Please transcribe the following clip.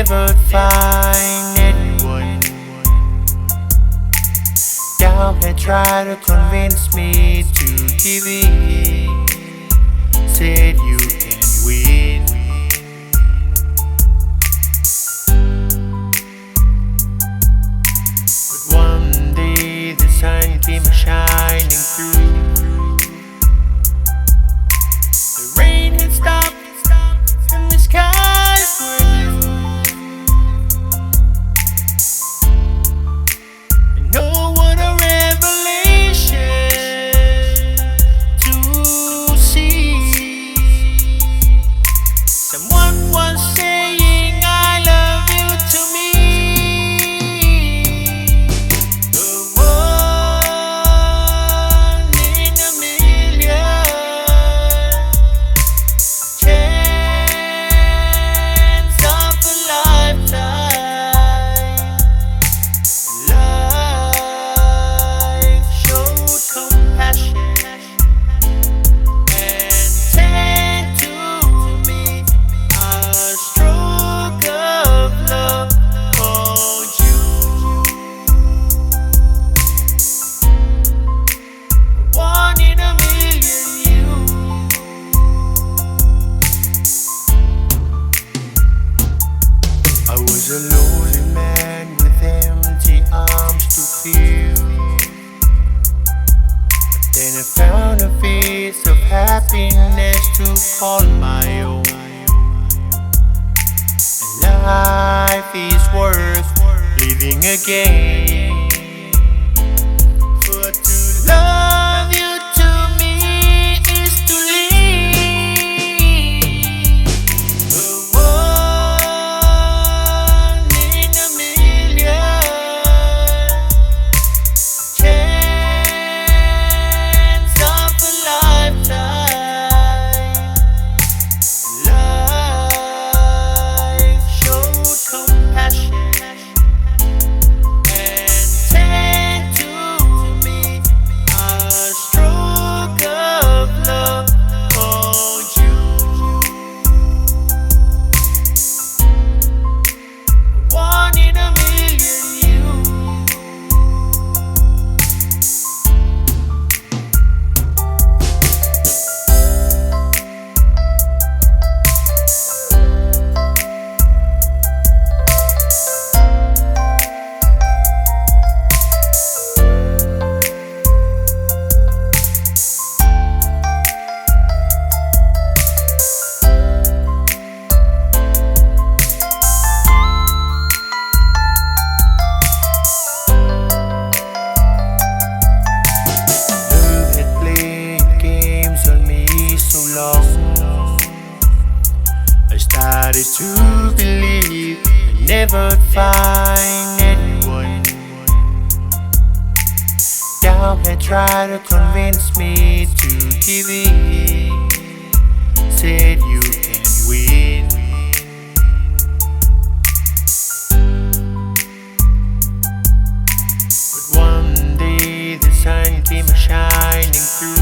never find anyone. Doubt had tried to convince me to give in. Said you can win. But one day the sun came shining through. The rain had stopped and the skies were blue. And oh, what a revelation to see. Someone was saying I love you to me. The one in a million chance of a lifetime. Life showed compassion and sent to me a stroke of love for you. One in a million you. I was a lonely man with empty arms to fill. Then I found a piece of happiness to call my own. And life is worth living again. For to love you to me is to live. The one in a million chance of a lifetime. Life showed compassion and sent to me a stroke of love for you. One in a million you. Love had played games on me so long. I started to believe I'd never find anyone. Doubt had tried to convince me to give in. Said you can win. But one day the sun came shining through.